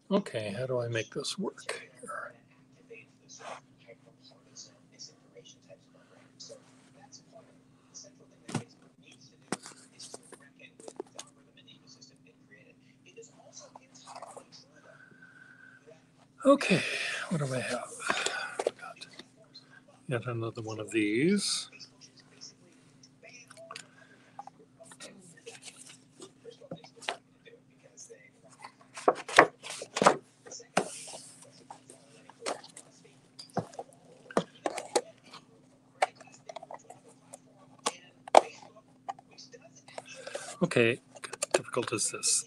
Okay, how do I make this work here? Okay, what do I have? Got yet another one of these. Okay, how difficult is this?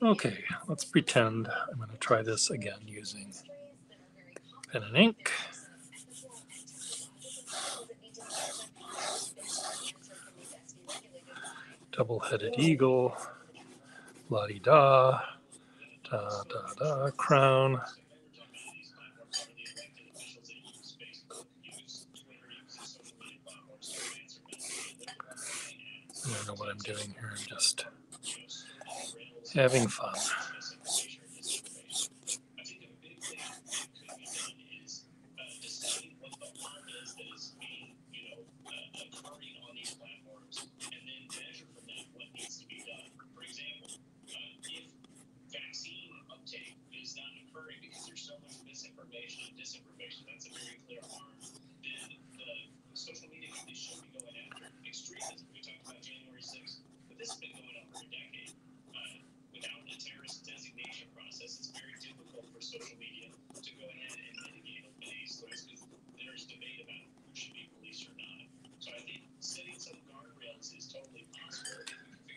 Okay, let's pretend I'm going to try this again using pen and ink. Double-headed eagle, la-di-da, da-da-da, crown. I don't know what I'm doing here, I'm just having fun.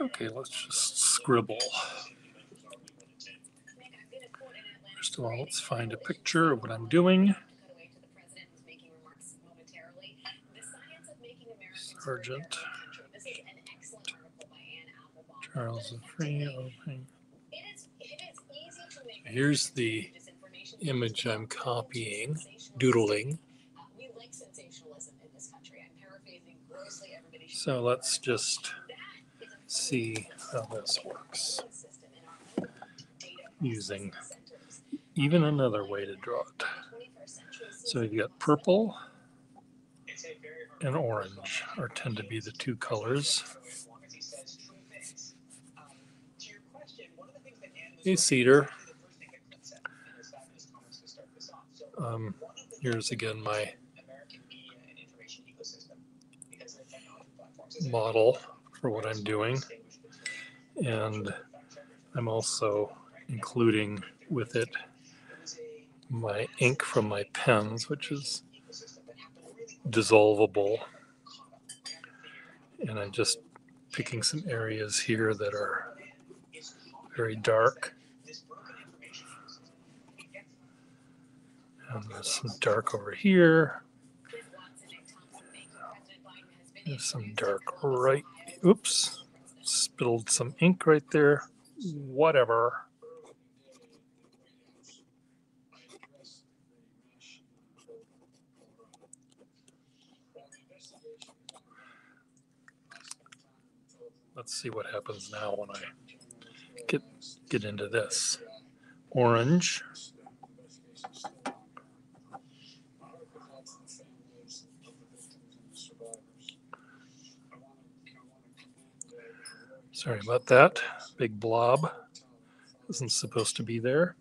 Okay, let's just scribble. First of all, let's find a picture of what I'm doing. Sergeant Charles Free opening. Here's the image I'm copying, doodling. So let's just see how this works using even another way to draw it. So you've got purple and orange tend to be the two colors. Hey, Cedar. Here's again my model for what I'm doing, and I'm also including with it my ink from my pens, which is dissolvable, and I'm just picking some areas here that are very dark, and there's some dark over here. There's some dark right. Oops, spilled some ink right there. Whatever. Let's see what happens now when I get into this. Orange. Sorry about that. Big blob isn't supposed to be there.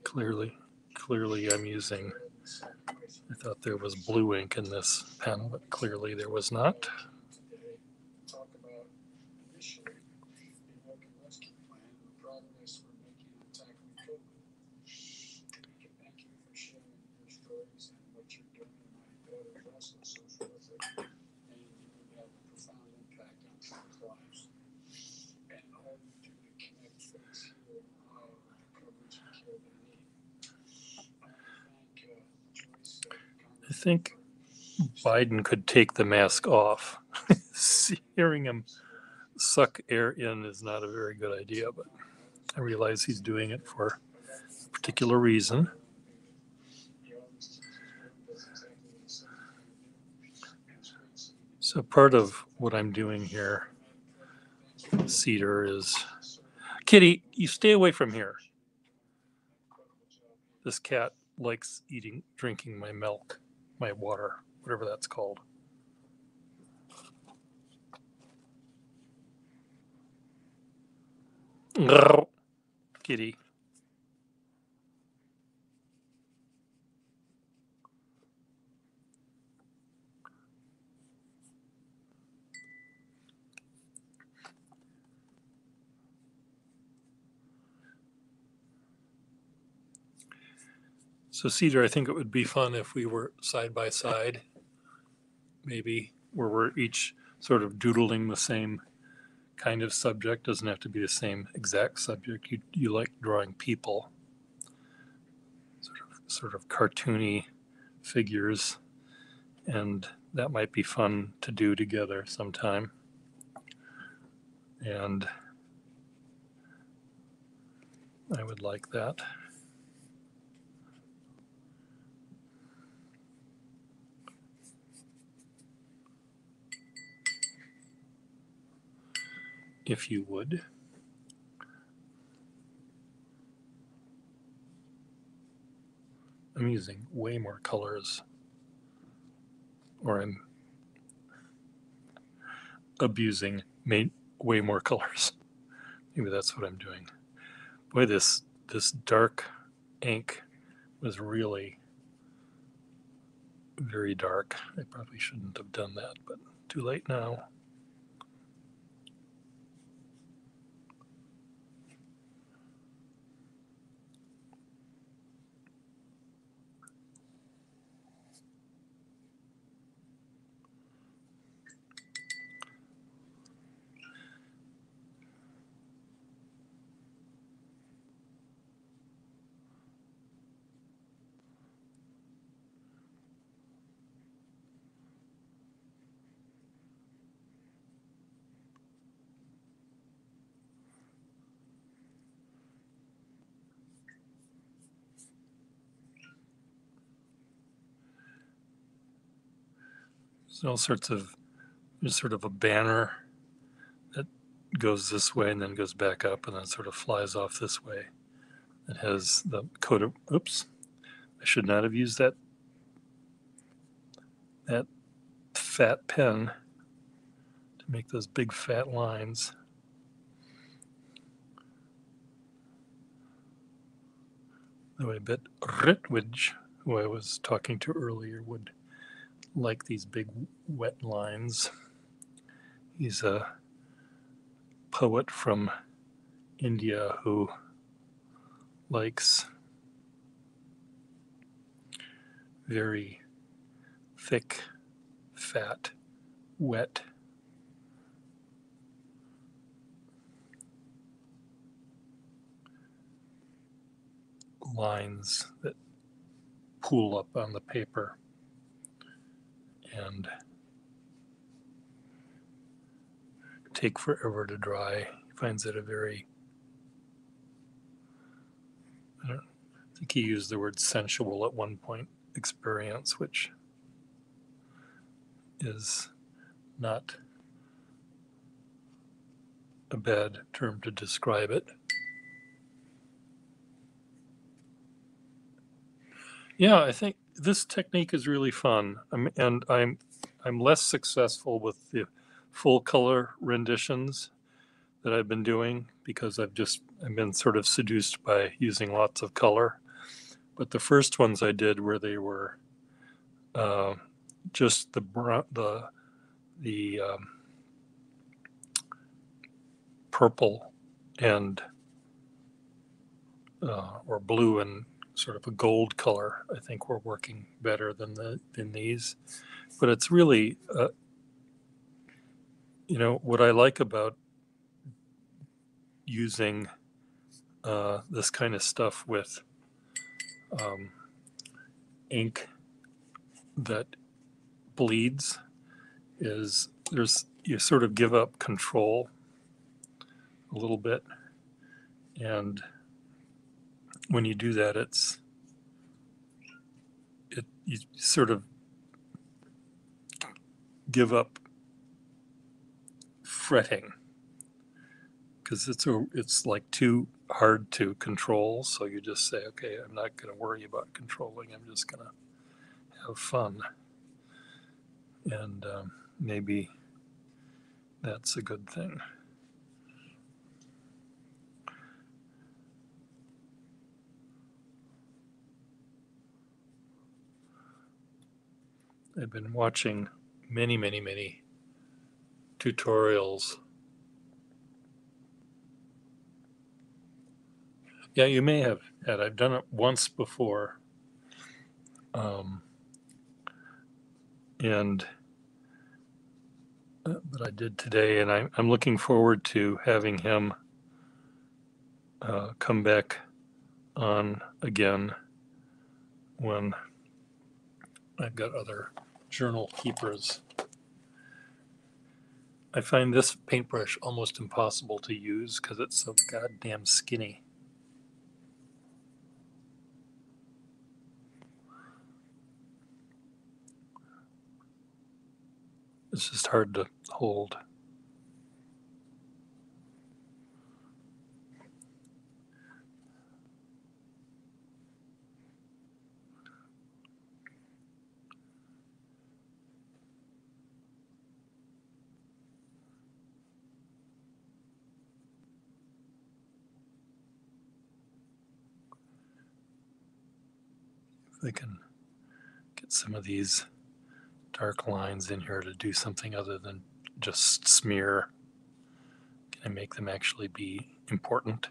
Clearly I'm using, I thought there was blue ink in this pen, but clearly there was not. think Biden could take the mask off. Hearing him suck air in is not a very good idea, but I realize he's doing it for a particular reason. So part of what I'm doing here, Cedar, is Kitty, you stay away from here. This cat likes drinking my milk, my water, whatever that's called. Kitty. So Cedar, I think it would be fun if we were side by side, maybe, where we're each sort of doodling the same kind of subject. Doesn't have to be the same exact subject. You like drawing people, sort of cartoony figures, and that might be fun to do together sometime. And I would like that. If you would. I'm using way more colors, or I'm abusing way more colors. Maybe that's what I'm doing. Boy, this dark ink was really very dark. I probably shouldn't have done that, but too late now. There's all sorts of, there's sort of a banner that goes this way and then goes back up and then sort of flies off this way. It has the coat of, oops, I should not have used that fat pen to make those big fat lines. Though I bet Ritwidge, who I was talking to earlier, would like these big wet lines. He's a poet from India who likes very thick, fat, wet lines that pool up on the paper and take forever to dry. He finds it a very, I think he used the word sensual at one point, experience, which is not a bad term to describe it. Yeah, I think this technique is really fun, and I'm less successful with the full color renditions that I've been doing because I've been sort of seduced by using lots of color. But the first ones I did where they were just the purple and or blue and sort of a gold color, I think were working better than these. But it's really, what I like about using this kind of stuff with ink that bleeds is you sort of give up control a little bit, and when you do that, you sort of give up fretting because it's like too hard to control. So you just say, okay, I'm not going to worry about controlling. I'm just going to have fun, and maybe that's a good thing. I've been watching many, many, many tutorials. Yeah, you may have had. I've done it once before. And but I did today, and I'm looking forward to having him come back on again when I've got other journal keepers. I find this paintbrush almost impossible to use because it's so goddamn skinny. It's just hard to hold. If I can get some of these dark lines in here to do something other than just smear, can I make them actually be important?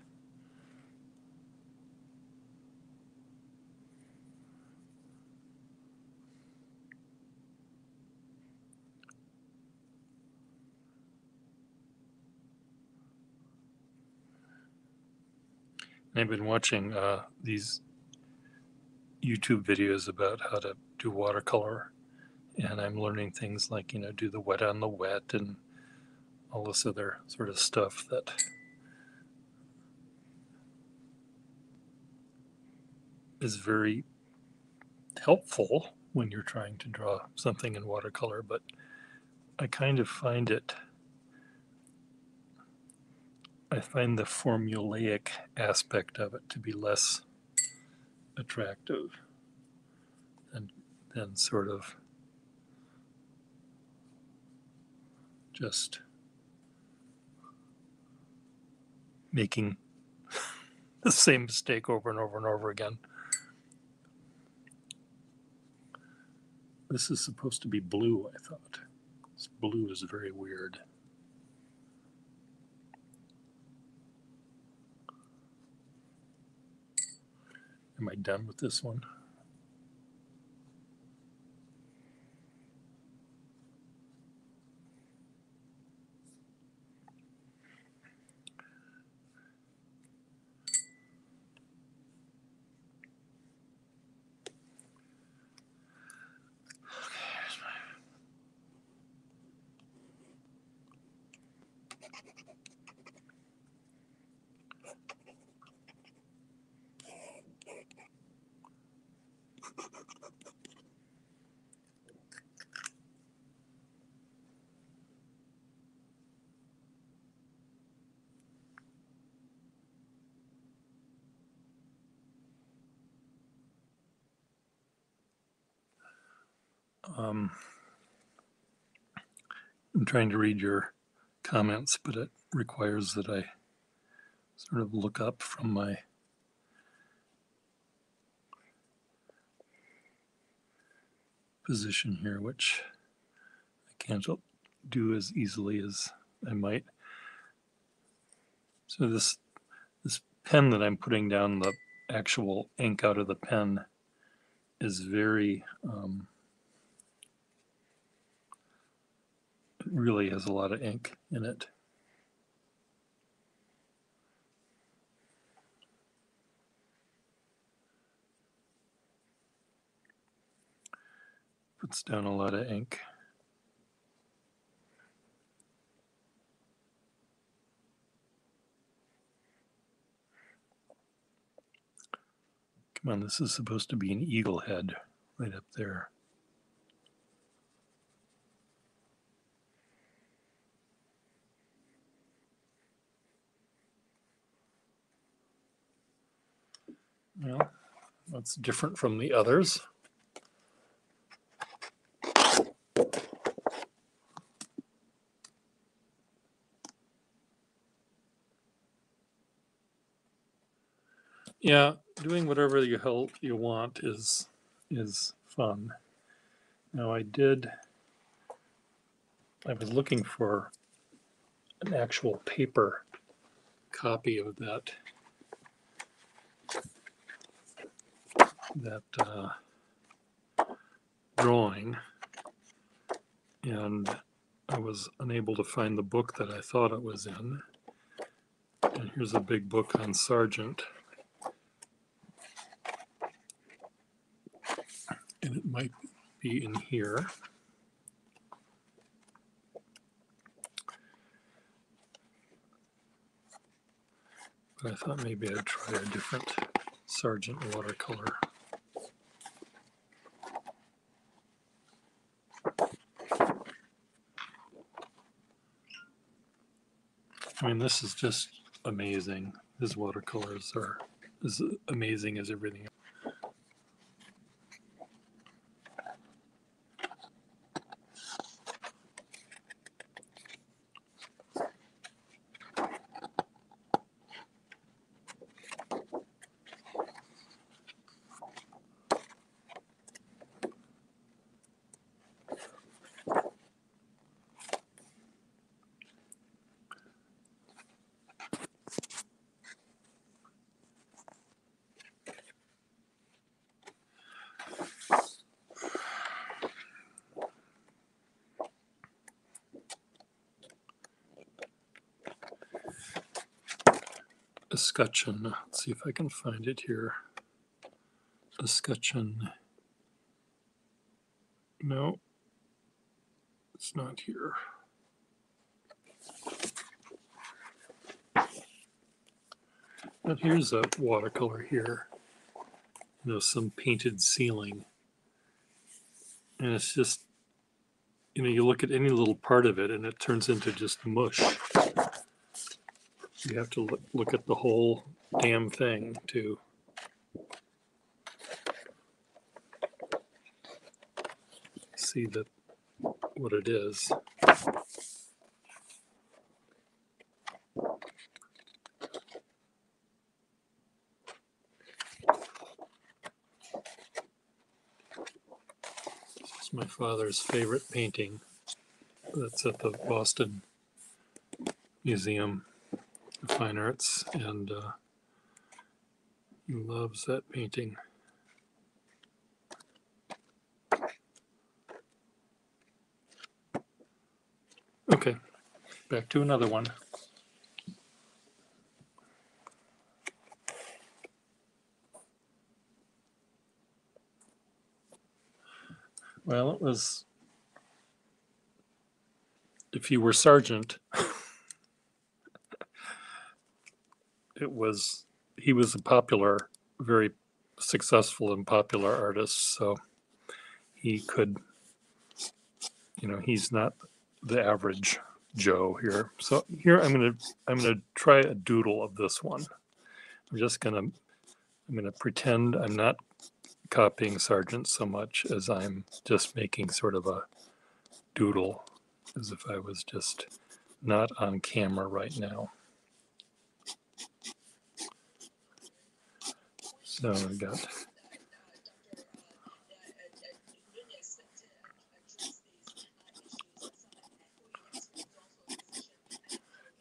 And I've been watching these YouTube videos about how to do watercolor, and I'm learning things like, do the wet on the wet and all this other sort of stuff that is very helpful when you're trying to draw something in watercolor, but I kind of find I find the formulaic aspect of it to be less attractive than sort of just making the same mistake over and over and over again. This is supposed to be blue, I thought. This blue is very weird. Am I done with this one? I'm trying to read your comments, but it requires that I sort of look up from my position here, which I can't do as easily as I might. So this pen that I'm putting down the actual ink out of the pen is very, it really has a lot of ink in it. puts down a lot of ink. Come on, this is supposed to be an eagle head right up there. Well, that's different from the others. Yeah, doing whatever you want is fun. Now I was looking for an actual paper copy of that drawing, and I was unable to find the book that I thought it was in. And here's a big book on Sargent. And it might be in here. But I thought maybe I'd try a different Sargent watercolor. I mean, this is just amazing. His watercolors are as amazing as everything. Escutcheon. Let's see if I can find it here. Escutcheon. No, it's not here. But here's a watercolor here. Some painted ceiling. And it's just, you look at any little part of it and it turns into just mush. You have to look at the whole damn thing to see what it is. This is my father's favorite painting. That's at the Boston Museum of Fine Arts, and he loves that painting. Okay, back to another one. Well, it was, if you were Sargent, he was a popular, very successful and popular artist, so he could, he's not the average Joe here. So here I'm gonna try a doodle of this one. I'm gonna pretend I'm not copying Sargent so much as I'm just making sort of a doodle, as if I was just not on camera right now. So I got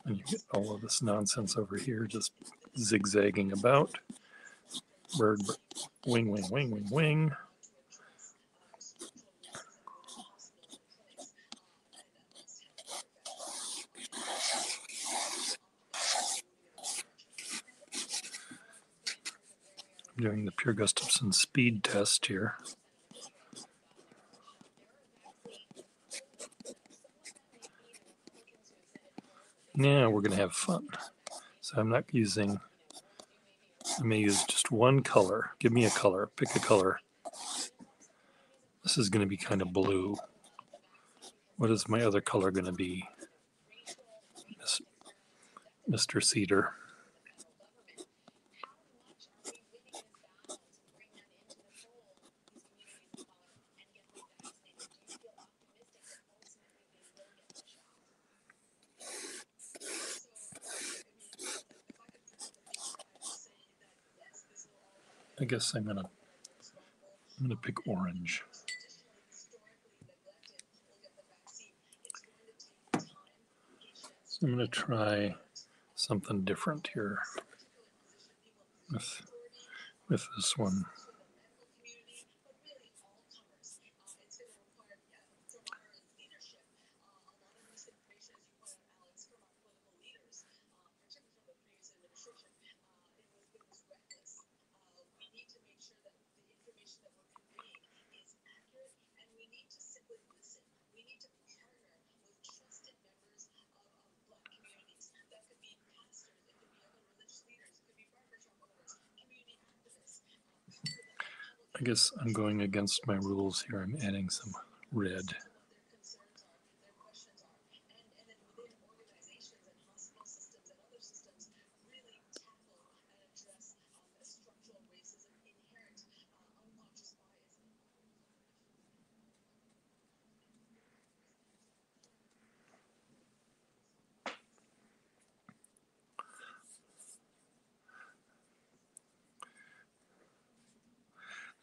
and you get all of this nonsense over here just zigzagging about. Bird, wing, wing, wing, wing, wing. I'm doing the Pure Gustafson speed test here. Now we're going to have fun. So I'm not using, I may use just one color. Give me a color, pick a color. This is going to be kind of blue. What is my other color going to be? Mr. Cedar. I guess I'm gonna pick orange. So I'm gonna try something different here with this one. I guess I'm going against my rules here. I'm adding some red.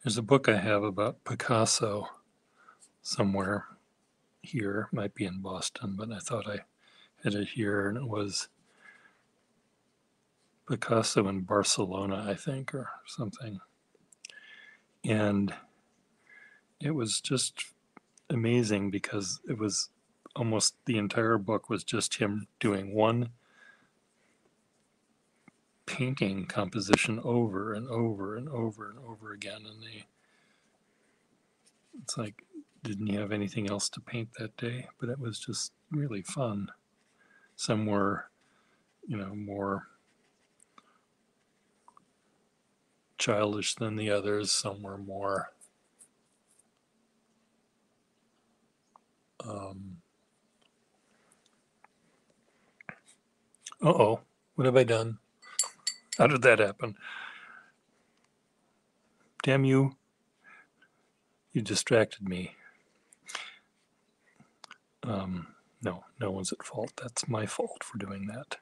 There's a book I have about Picasso somewhere here, might be in Boston, but I thought I had it here, and it was Picasso in Barcelona, I think, or something. And it was just amazing because it was almost the entire book was just him doing one painting composition over and over and over and over again. And it's like, didn't he have anything else to paint that day? But it was just really fun. Some were, more childish than the others. Some were more uh-oh, what have I done? How did that happen? Damn you. You distracted me. No one's at fault. That's my fault for doing that.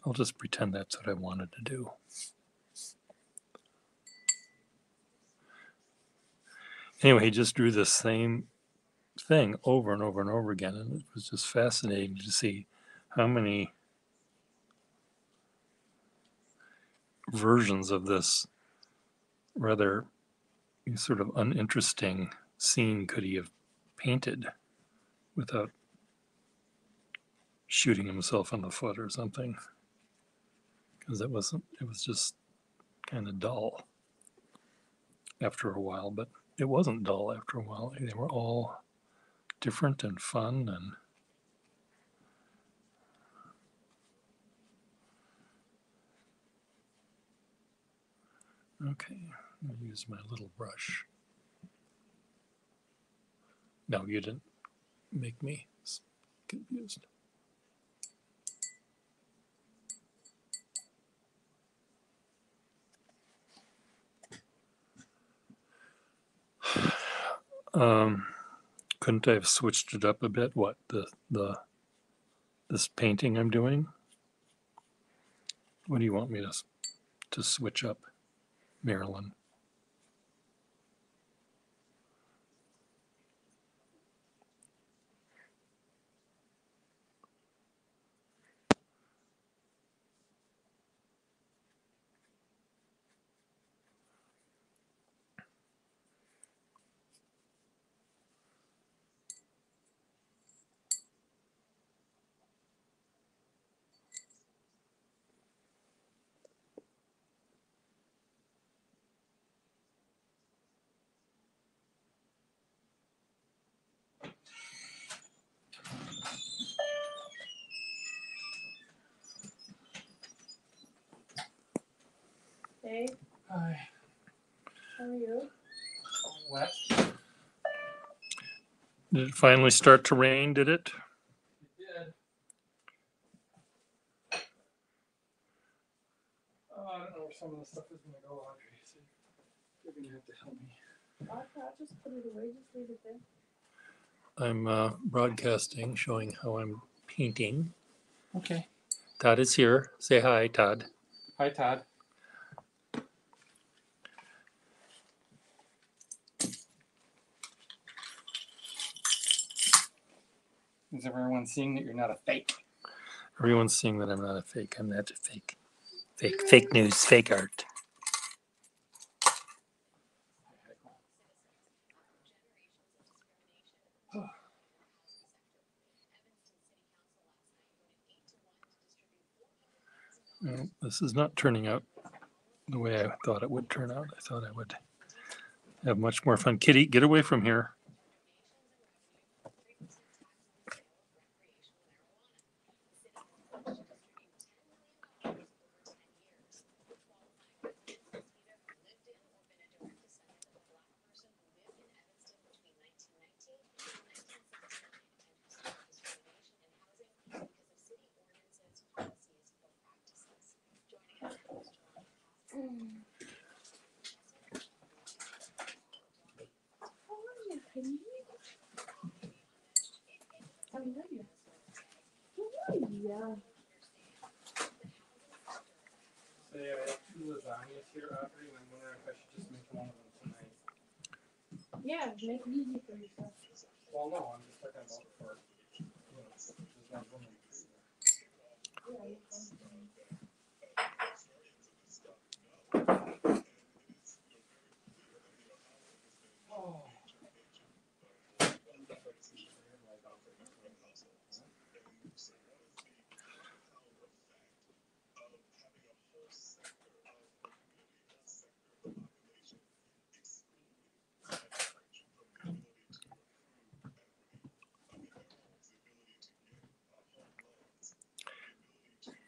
I'll just pretend that's what I wanted to do. Anyway, he just drew the same thing over and over and over again, and it was just fascinating to see how many versions of this rather sort of uninteresting scene could he have painted without shooting himself in the foot or something, because it was just kind of dull after a while. But it wasn't dull after a while. They were all different and fun. And okay, I'm gonna use my little brush. No, you didn't make me confused. Couldn't I have switched it up a bit? What, this painting I'm doing? What do you want me to switch up, Marilyn? Hi. How are you? Wet. Did it finally start to rain? Did it? It did. Oh, I don't know where some of the stuff is going to go, Audrey. So you're going to have to help me. I'll just put it away. Just leave it there. I'm broadcasting, showing how I'm painting. Okay. Todd is here. Say hi, Todd. Hi, Todd. Is everyone seeing that you're not a fake? Everyone's seeing that I'm not a fake. I'm not a fake. Fake news, fake art. Well, this is not turning out the way I thought it would turn out. I thought I would have much more fun. Kitty, get away from here. Yeah. So yeah, I have 2 lasagnas here, Audrey, and I'm wondering if I should just make one of them tonight. Yeah, make it easy for yourself. Well, no, I'm just talking about for, there's not room in the freezer. Oh.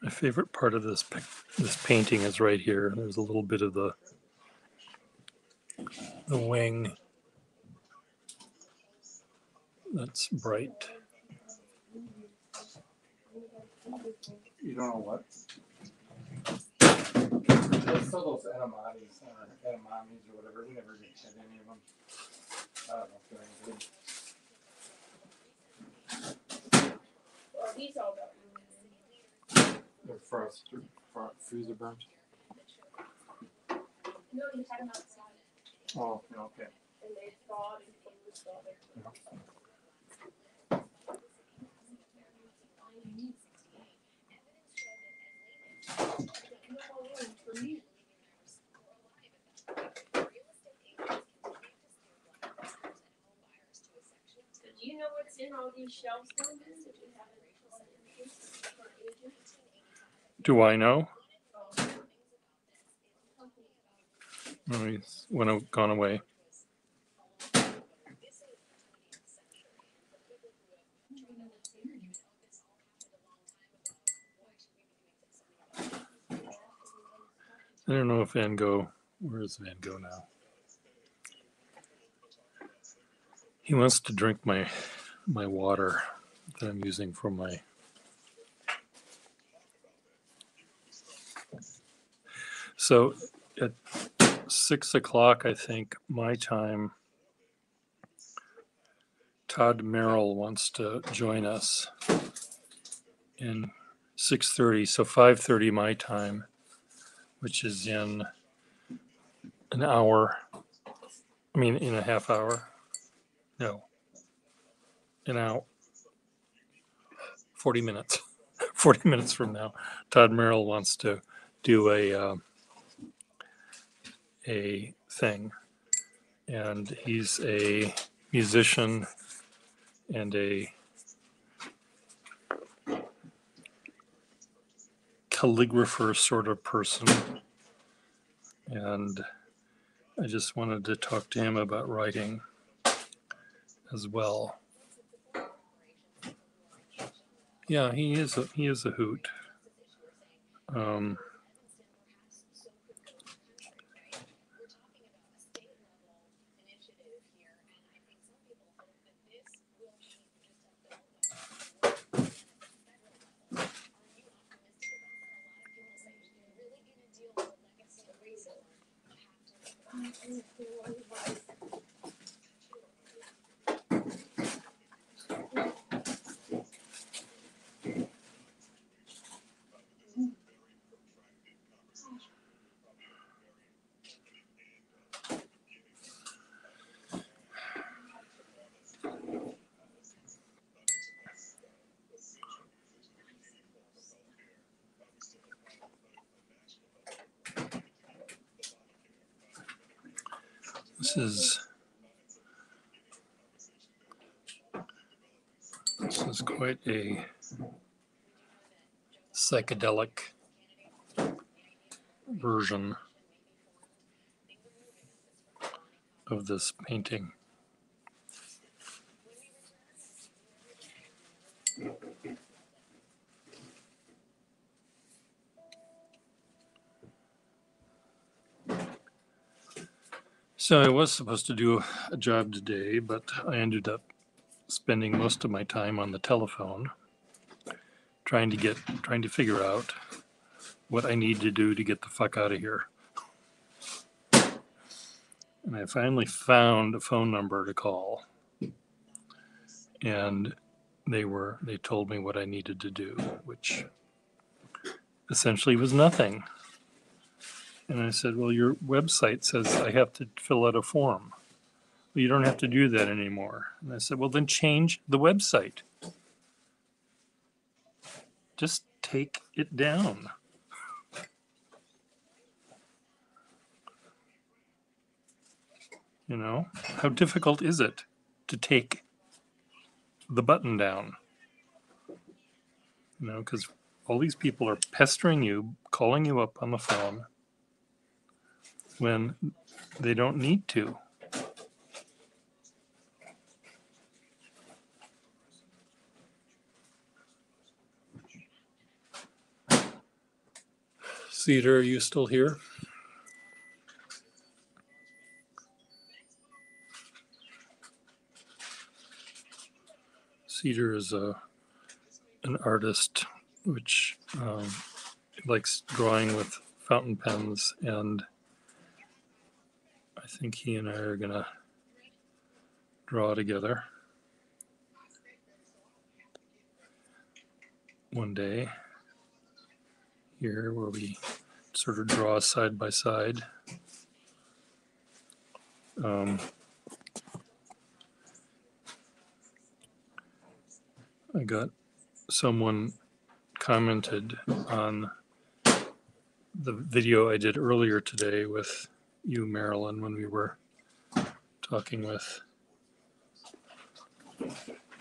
My favorite part of this painting is right here. There's a little bit of the wing that's bright. You don't know what? There's still those edamames or whatever. We never really had any of them. I don't know if they're any good. Well, these all got They're freezer burnt. No, you had them outside. Oh, okay. And they thawed and came with water. Do you know what's in all these shelves down there that you haven't for agents? Do I know? Oh, he's gone away. I don't know if Van Gogh. Where is Van Gogh now? He wants to drink my water that I'm using for my. So at 6 o'clock, I think my time, Todd Merrill wants to join us in 6:30, so 5:30 my time, which is in an hour. I mean, in a half hour. No, an hour. 40 minutes. 40 minutes from now, Todd Merrill wants to do a thing, and he's a musician and a calligrapher sort of person, and I just wanted to talk to him about writing as well. Yeah, he is a hoot. This is quite a psychedelic version of this painting. So I was supposed to do a job today, but I ended up spending most of my time on the telephone trying to figure out what I need to do to get the fuck out of here. And I finally found a phone number to call, and they told me what I needed to do, which essentially was nothing. And I said, well, your website says I have to fill out a form. Well, you don't have to do that anymore. And I said, well, then change the website. Just take it down. You know, how difficult is it to take the button down? You know, because all these people are pestering you, calling you up on the phone when they don't need to. Cedar, are you still here? Cedar is an artist which likes drawing with fountain pens, and I think he and I are gonna draw together one day here, where we sort of draw side by side. I got someone commented on the video I did earlier today with you, Marilyn, when we were talking with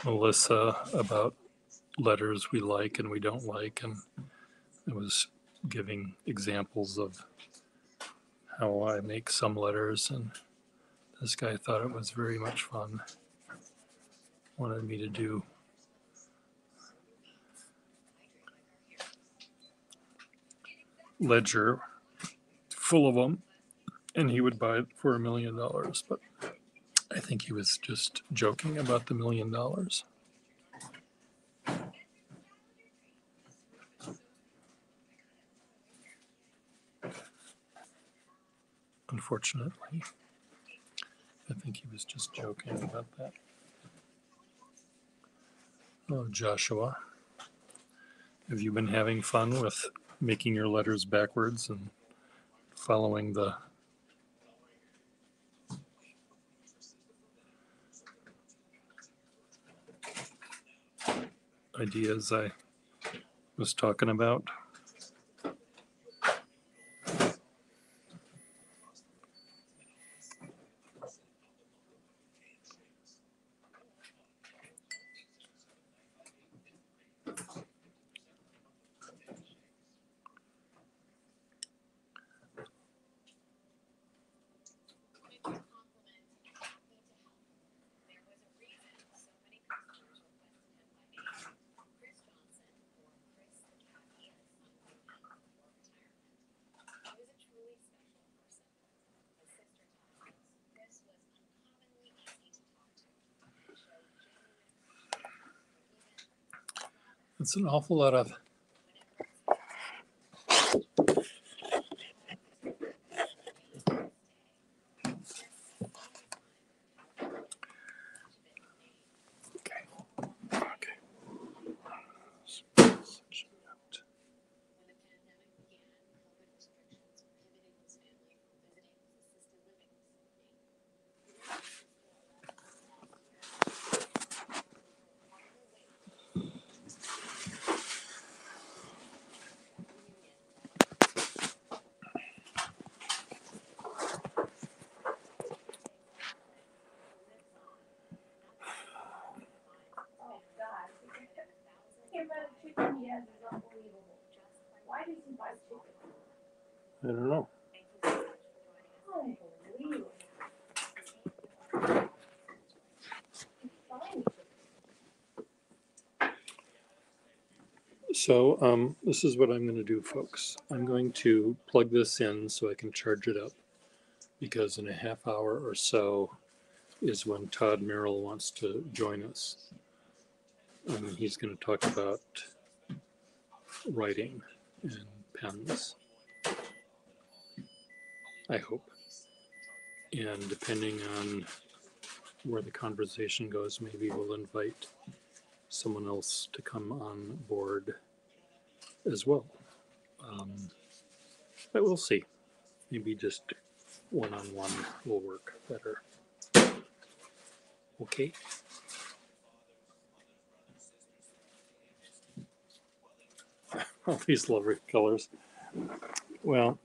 Melissa about letters we like and we don't like, and I was giving examples of how I make some letters, and this guy thought it was very much fun. Wanted me to do ledger full of them, and he would buy it for $1 million, but I think he was just joking about the $1 million. Unfortunately, I think he was just joking about that. Oh, Joshua, have you been having fun with making your letters backwards and following the ideas I was talking about? It's an awful lot of I don't know. So this is what I'm going to do, folks. I'm going to plug this in so I can charge it up, because in a half hour or so is when Todd Merrill wants to join us. He's going to talk about writing and pens, I hope. And depending on where the conversation goes, maybe we'll invite someone else to come on board as well. But we'll see. Maybe just one-on-one will work better. Okay. All these lovely colors. Well,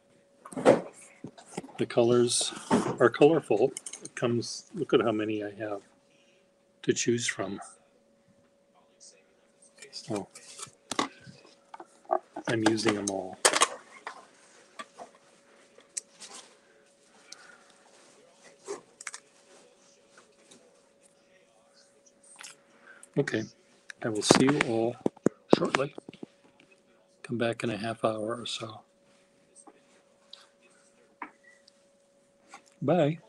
the colors are colorful. It comes, look at how many I have to choose from. So I'm using them all. Okay, I will see you all shortly. Come back in a half hour or so. Bye.